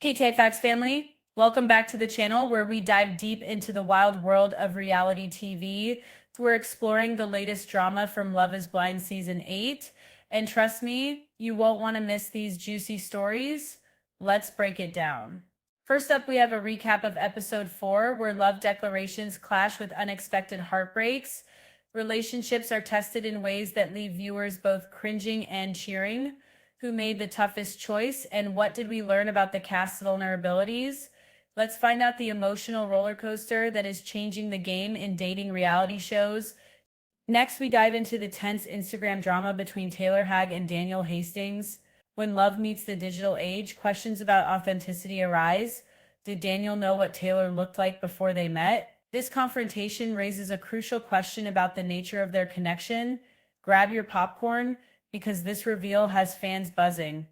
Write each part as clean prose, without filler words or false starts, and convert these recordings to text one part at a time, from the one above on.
KTI Facts family, welcome back to the channel where we dive deep into the wild world of reality TV. We're exploring the latest drama from Love is Blind Season 8. And trust me, you won't want to miss these juicy stories. Let's break it down. First up, we have a recap of episode 4, where love declarations clash with unexpected heartbreaks. Relationships are tested in ways that leave viewers both cringing and cheering. Who made the toughest choice, and what did we learn about the cast's vulnerabilities? Let's find out the emotional roller coaster that is changing the game in dating reality shows. Next, we dive into the tense Instagram drama between Taylor Hagg and Daniel Hastings. When love meets the digital age, questions about authenticity arise. Did Daniel know what Taylor looked like before they met? This confrontation raises a crucial question about the nature of their connection. Grab your popcorn, because this reveal has fans buzzing.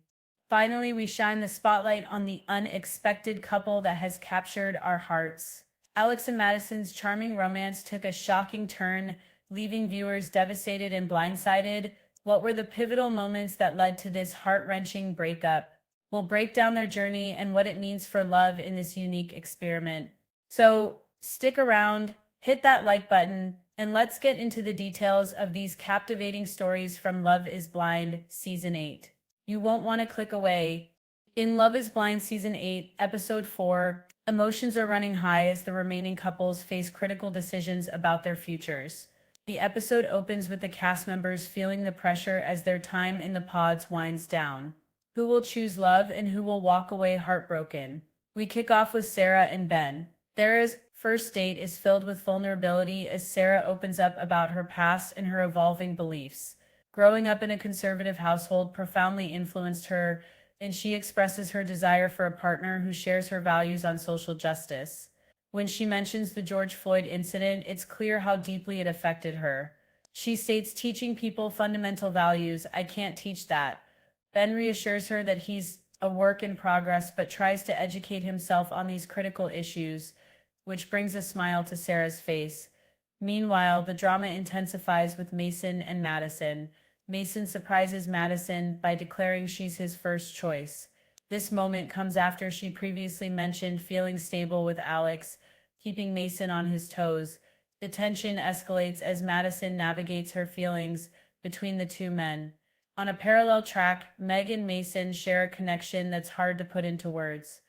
Finally, we shine the spotlight on the unexpected couple that has captured our hearts. Alex and Madison's charming romance took a shocking turn, leaving viewers devastated and blindsided. What were the pivotal moments that led to this heart-wrenching breakup? We'll break down their journey and what it means for love in this unique experiment. So, stick around, hit that like button, and let's get into the details of these captivating stories from Love is Blind Season 8. You won't want to click away. In Love is Blind Season 8, Episode 4, emotions are running high as the remaining couples face critical decisions about their futures. The episode opens with the cast members feeling the pressure as their time in the pods winds down. Who will choose love and who will walk away heartbroken? We kick off with Sarah and Ben. Sarah's first date is filled with vulnerability as Sarah opens up about her past and her evolving beliefs. Growing up in a conservative household profoundly influenced her, and she expresses her desire for a partner who shares her values on social justice. When she mentions the George Floyd incident, it's clear how deeply it affected her. She states, teaching people fundamental values, I can't teach that. Ben reassures her that he's a work in progress but tries to educate himself on these critical issues, which brings a smile to Sarah's face. Meanwhile, the drama intensifies with Mason and Madison. Mason surprises Madison by declaring she's his first choice. This moment comes after she previously mentioned feeling stable with Alex, keeping Mason on his toes. The tension escalates as Madison navigates her feelings between the two men. On a parallel track, Meg and Mason share a connection that's hard to put into words.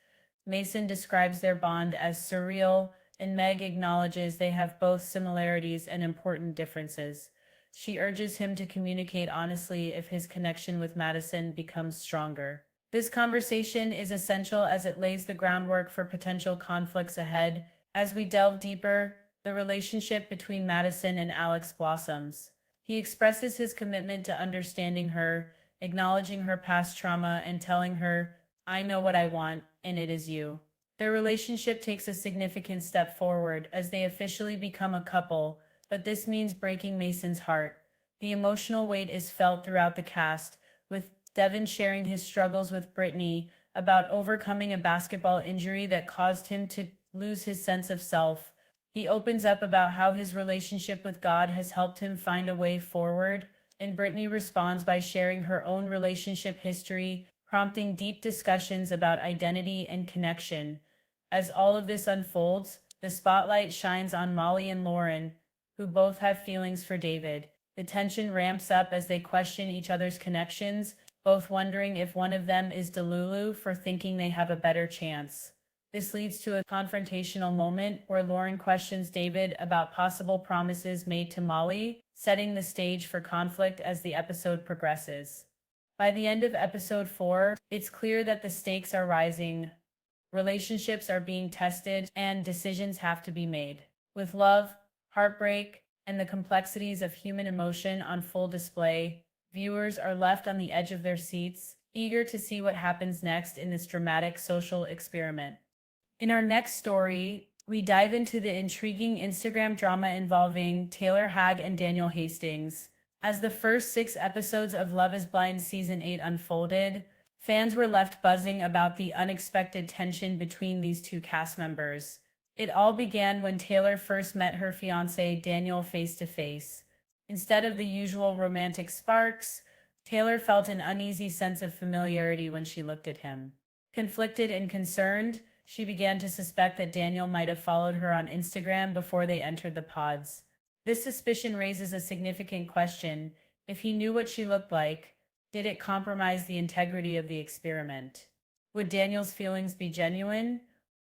Mason describes their bond as surreal, and Meg acknowledges they have both similarities and important differences. She urges him to communicate honestly if his connection with Madison becomes stronger. This conversation is essential as it lays the groundwork for potential conflicts ahead. As we delve deeper, the relationship between Madison and Alex blossoms. He expresses his commitment to understanding her, acknowledging her past trauma, and telling her, I know what I want, and it is you. Their relationship takes a significant step forward as they officially become a couple, but this means breaking Mason's heart. The emotional weight is felt throughout the cast, with Devin sharing his struggles with Brittany about overcoming a basketball injury that caused him to lose his sense of self. He opens up about how his relationship with God has helped him find a way forward, and Brittany responds by sharing her own relationship history, prompting deep discussions about identity and connection. As all of this unfolds, the spotlight shines on Molly and Lauren, who both have feelings for David. The tension ramps up as they question each other's connections, both wondering if one of them is Delulu for thinking they have a better chance. This leads to a confrontational moment where Lauren questions David about possible promises made to Molly, setting the stage for conflict as the episode progresses. By the end of episode 4, it's clear that the stakes are rising, relationships are being tested, and decisions have to be made. With love, heartbreak, and the complexities of human emotion on full display, viewers are left on the edge of their seats, eager to see what happens next in this dramatic social experiment. In our next story, we dive into the intriguing Instagram drama involving Taylor Hagg and Daniel Hastings. As the first 6 episodes of Love is Blind Season 8 unfolded, fans were left buzzing about the unexpected tension between these two cast members. It all began when Taylor first met her fiancé Daniel face to face. Instead of the usual romantic sparks, Taylor felt an uneasy sense of familiarity when she looked at him. Conflicted and concerned, she began to suspect that Daniel might have followed her on Instagram before they entered the pods. This suspicion raises a significant question. If he knew what she looked like, did it compromise the integrity of the experiment? Would Daniel's feelings be genuine,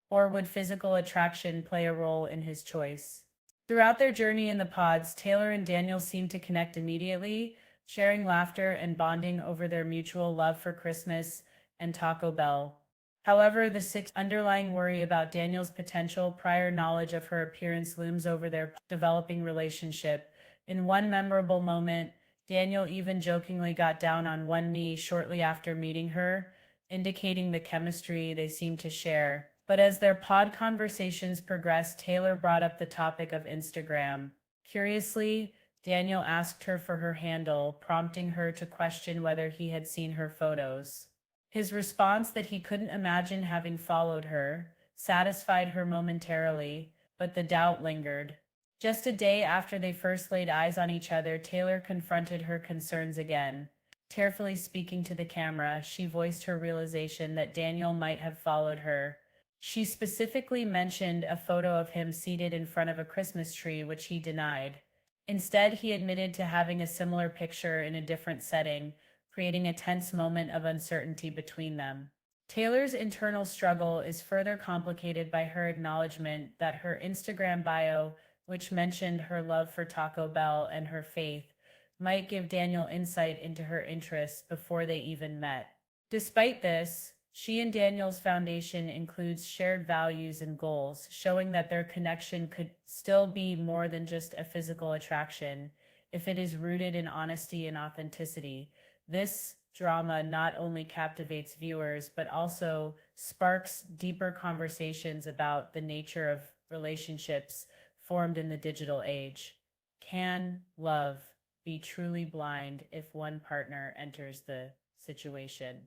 or would physical attraction play a role in his choice? Throughout their journey in the pods, Taylor and Daniel seemed to connect immediately, sharing laughter and bonding over their mutual love for Christmas and Taco Bell. However, the sixth underlying worry about Daniel's potential prior knowledge of her appearance looms over their developing relationship. In one memorable moment, Daniel even jokingly got down on one knee shortly after meeting her, indicating the chemistry they seemed to share. But as their pod conversations progressed, Taylor brought up the topic of Instagram. Curiously, Daniel asked her for her handle, prompting her to question whether he had seen her photos. His response that he couldn't imagine having followed her satisfied her momentarily, but the doubt lingered. Just a day after they first laid eyes on each other, Taylor confronted her concerns again. Tearfully speaking to the camera, she voiced her realization that Daniel might have followed her. She specifically mentioned a photo of him seated in front of a Christmas tree, which he denied. Instead, he admitted to having a similar picture in a different setting, creating a tense moment of uncertainty between them. Taylor's internal struggle is further complicated by her acknowledgement that her Instagram bio, which mentioned her love for Taco Bell and her faith, might give Daniel insight into her interests before they even met. Despite this, she and Daniel's foundation includes shared values and goals, showing that their connection could still be more than just a physical attraction if it is rooted in honesty and authenticity. This drama not only captivates viewers, but also sparks deeper conversations about the nature of relationships formed in the digital age. Can love be truly blind if one partner enters the situation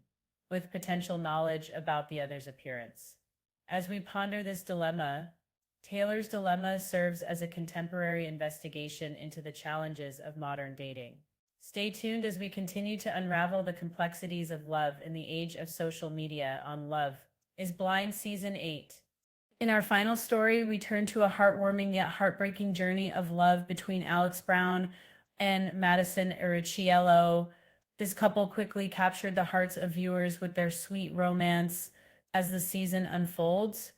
with potential knowledge about the other's appearance? As we ponder this dilemma, Taylor's dilemma serves as a contemporary investigation into the challenges of modern dating. Stay tuned as we continue to unravel the complexities of love in the age of social media on Love is Blind Season 8. In our final story, we turn to a heartwarming yet heartbreaking journey of love between Alex Brown and Madison Irichiello. This couple quickly captured the hearts of viewers with their sweet romance. As the season unfolds,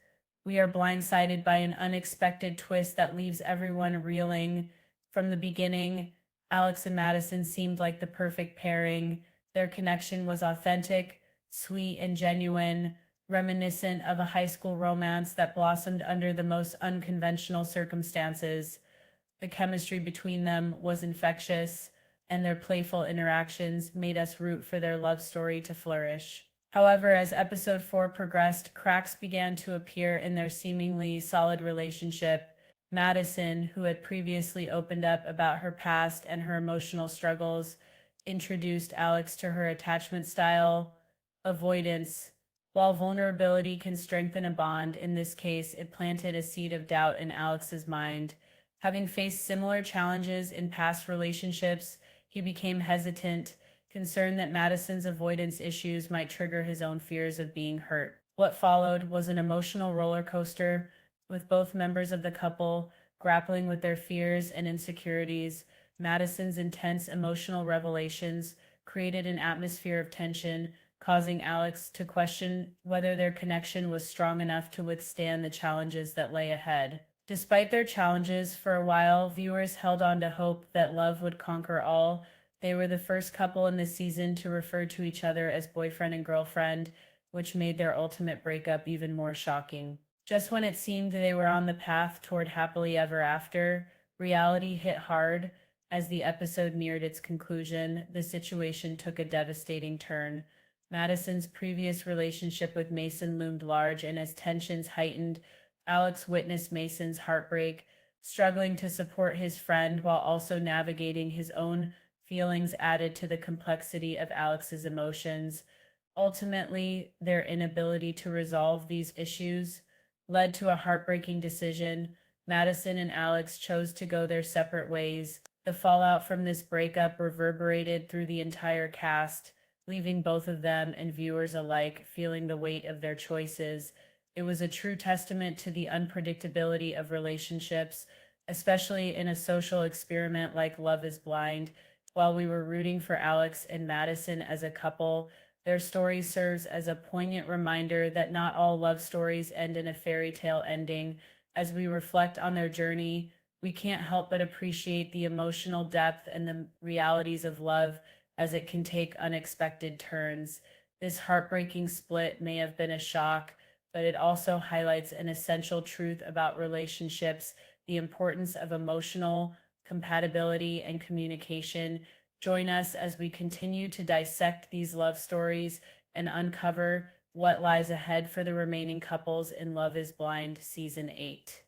we are blindsided by an unexpected twist that leaves everyone reeling. From the beginning, Alex and Madison seemed like the perfect pairing. Their connection was authentic, sweet, and genuine, reminiscent of a high school romance that blossomed under the most unconventional circumstances. The chemistry between them was infectious, and their playful interactions made us root for their love story to flourish. However, as episode 4 progressed, cracks began to appear in their seemingly solid relationship. Madison, who had previously opened up about her past and her emotional struggles, introduced Alex to her attachment style, avoidance. While vulnerability can strengthen a bond, in this case, it planted a seed of doubt in Alex's mind. Having faced similar challenges in past relationships, he became hesitant, concerned that Madison's avoidance issues might trigger his own fears of being hurt. What followed was an emotional roller coaster, with both members of the couple grappling with their fears and insecurities. Madison's intense emotional revelations created an atmosphere of tension, causing Alex to question whether their connection was strong enough to withstand the challenges that lay ahead. Despite their challenges, for a while, viewers held on to hope that love would conquer all. They were the first couple in the season to refer to each other as boyfriend and girlfriend, which made their ultimate breakup even more shocking. Just when it seemed they were on the path toward happily ever after, reality hit hard. As the episode neared its conclusion, the situation took a devastating turn. Madison's previous relationship with Mason loomed large, and as tensions heightened, Alex witnessed Mason's heartbreak, struggling to support his friend while also navigating his own feelings added to the complexity of Alex's emotions. Ultimately, their inability to resolve these issues led to a heartbreaking decision. Madison and Alex chose to go their separate ways. The fallout from this breakup reverberated through the entire cast, leaving both of them and viewers alike feeling the weight of their choices. It was a true testament to the unpredictability of relationships, especially in a social experiment like Love is Blind. While we were rooting for Alex and Madison as a couple, their story serves as a poignant reminder that not all love stories end in a fairy tale ending. As we reflect on their journey, we can't help but appreciate the emotional depth and the realities of love as it can take unexpected turns. This heartbreaking split may have been a shock, but it also highlights an essential truth about relationships, the importance of emotional compatibility and communication. Join us as we continue to dissect these love stories and uncover what lies ahead for the remaining couples in Love is Blind Season 8.